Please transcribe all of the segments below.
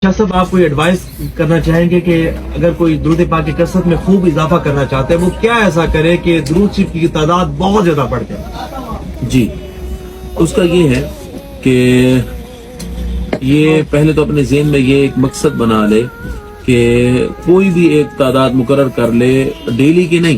شاہ صاحب آپ کوئی ایڈوائس کرنا چاہیں گے کہ اگر کوئی درود پاک کی کثرت میں خوب اضافہ کرنا چاہتے ہیں وہ کیا ایسا کرے کہ درود شریف کی تعداد بہت زیادہ بڑھ جائے؟ جی، اس کا یہ ہے کہ یہ پہلے تو اپنے ذہن میں یہ ایک مقصد بنا لے کہ کوئی بھی ایک تعداد مقرر کر لے، ڈیلی کی نہیں،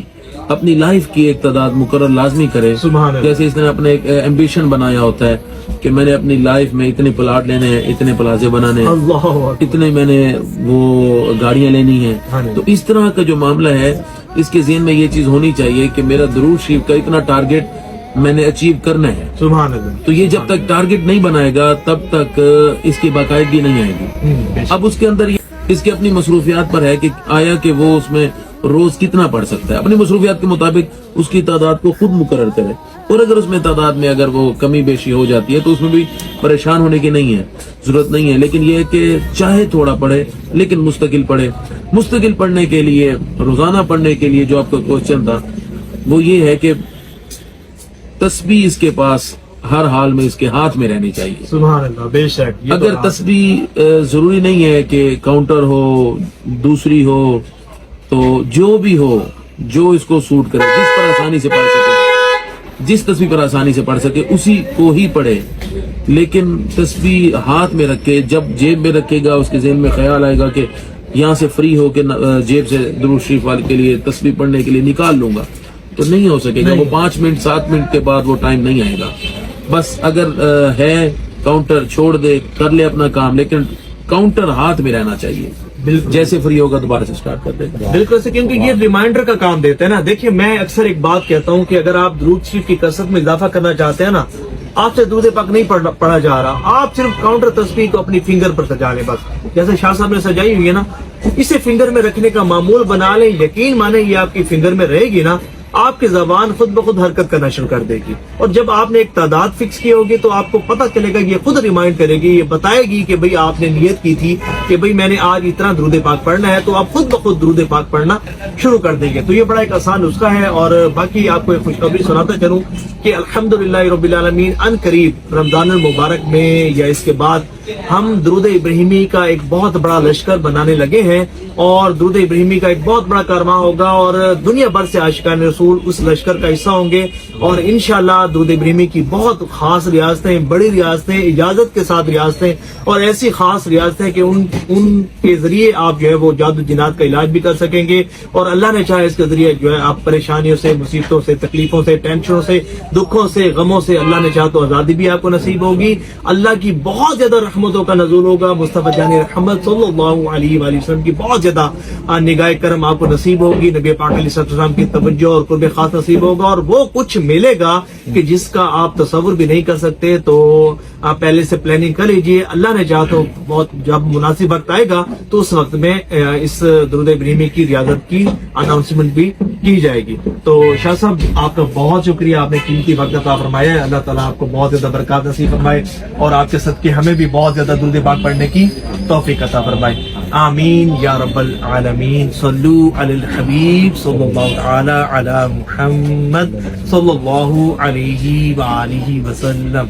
اپنی لائف کی ایک تعداد مقرر لازمی کرے. سبحان اللہ. جیسے اس نے اپنے ایک ایمبیشن بنایا ہوتا ہے کہ میں نے اپنی لائف میں اتنے پلاٹ لینے ہیں، اتنے پلازے بنانے ہیں، اللہ اکبر. اتنے میں نے وہ گاڑیاں لینی ہیں. تو اس طرح کا جو معاملہ ہے اس کے ذہن میں یہ چیز ہونی چاہیے کہ میرا درود شریف کا اتنا ٹارگٹ میں نے اچیو کرنا ہے. سبحان اللہ. تو یہ جب تک ٹارگٹ نہیں بنائے گا تب تک اس کی باقاعدگی نہیں آئے گی. اب اس کے اندر اس کے اپنی مصروفیات پر ہے کہ آیا کہ وہ اس میں روز کتنا پڑھ سکتا ہے. اپنی مصروفیات کے مطابق اس کی تعداد کو خود مقرر کرے، اور اگر اس میں تعداد میں اگر وہ کمی بیشی ہو جاتی ہے تو اس میں بھی پریشان ہونے کی نہیں ہے، ضرورت نہیں ہے. لیکن یہ کہ چاہے تھوڑا پڑھے لیکن مستقل پڑھے. مستقل پڑھنے کے لیے، روزانہ پڑھنے کے لیے جو آپ کا کوشچن تھا وہ یہ ہے کہ تسبیح اس کے پاس ہر حال میں اس کے ہاتھ میں رہنی چاہیے. سبحان اللہ. بے شک. اگر تسبیح ضروری نہیں ہے کہ کاؤنٹر ہو، دوسری ہو، تو جو بھی ہو جو اس کو سوٹ کرے، جس پر آسانی سے پڑھ سکے، جس تسبیح پر آسانی سے پڑھ سکے اسی کو ہی پڑھے. لیکن تسبیح ہاتھ میں رکھے، جب جیب میں رکھے گا اس کے ذہن میں خیال آئے گا کہ یہاں سے فری ہو کے جیب سے درود شریف والے کے لیے تسبیح پڑھنے کے لیے نکال لوں گا، تو نہیں ہو سکے گا. وہ 5 منٹ 7 منٹ کے بعد وہ ٹائم نہیں آئے گا. بس اگر ہے کاؤنٹر چھوڑ دے، کر لے اپنا کام، لیکن کاؤنٹر ہاتھ میں رہنا چاہیے. جیسے فری ہوگا دوبارہ سے سٹارٹ کر دے گا. بالکل سے، کیونکہ یہ ریمائنڈر کا کام دیتا ہے نا. دیکھیے میں اکثر ایک بات کہتا ہوں کہ اگر آپ درود شریف کی کثرت میں اضافہ کرنا چاہتے ہیں نا، آپ سے درود پاک نہیں پڑھا جا رہا، آپ صرف کاؤنٹر تسبیح کو اپنی فنگر پر سجا لیں. بس جیسے شاہ صاحب نے سجائی ہوئی ہے نا، اسے فنگر میں رکھنے کا معمول بنا لیں. یقین مانیں یہ آپ کی فنگر میں رہے گی نا، آپ کی زبان خود بخود حرکت کرنا شروع کر دے گی. اور جب آپ نے ایک تعداد فکس کی ہوگی تو آپ کو پتہ چلے گا، یہ خود ریمائنڈ کرے گی، یہ بتائے گی کہ بھئی آپ نے نیت کی تھی کہ بھئی میں نے آج اتنا درود پاک پڑھنا ہے، تو آپ خود بخود درود پاک پڑھنا شروع کر دیں گے. تو یہ بڑا ایک آسان نسخہ ہے. اور باقی آپ کو ایک خوشخبری سناتا چلوں کہ الحمدللہ رب العالمین ان قریب رمضان المبارک میں یا اس کے بعد ہم درود ابراہیمی کا ایک بہت بڑا لشکر بنانے لگے ہیں، اور درود ابراہیمی کا ایک بہت بڑا کارواں ہوگا، اور دنیا بھر سے عاشقان رسول اس لشکر کا حصہ ہوں گے. اور انشاءاللہ درود ابراہیمی کی بہت خاص ریاستیں، بڑی ریاستیں، اجازت کے ساتھ ریاستیں، اور ایسی خاص ریاستیں کہ ان کے ذریعے آپ جو ہے وہ جادو جنات کا علاج بھی کر سکیں گے. اور اللہ نے چاہے اس کے ذریعے جو ہے آپ پریشانیوں سے، مصیبتوں سے، تکلیفوں سے، ٹینشنوں سے، دکھوں سے، غموں سے، اللہ نے چاہا تو آزادی بھی آپ کو نصیب ہوگی. اللہ کی بہت زیادہ رحمتوں کا نزول ہوگا. مصطفیٰ جان رحمت صلی اللہ علیہ وآلہ وسلم کی بہت زیادہ نگاہ کرم آپ کو نصیب ہوگی. نبی پاک علیہ السلام کی توجہ اور قرب خاص نصیب ہوگا، اور وہ کچھ ملے گا کہ جس کا آپ تصور بھی نہیں کر سکتے. تو آپ پہلے سے پلاننگ کر لیجئے. اللہ نے چاہا تو بہت جب مناسب وقت آئے گا تو اس وقت میں اس درود ابراہیمی کی ریاضت کی اناؤنسمنٹ بھی کی جائے گی. تو شاہ صاحب آپ کا بہت شکریہ، آپ نے قیمتی وقت عطا فرمایا ہے. اللہ تعالیٰ آپ کو بہت زیادہ برکات نصیب فرمائے، اور آپ کے صدقے ہمیں بھی بہت زیادہ درود پاک پڑھنے کی توفیق عطا فرمائے. آمین یا رب العالمین. صلو علی الحبیب صلی اللہ تعالی علی محمد صلی اللہ علیہ وآلہ وسلم.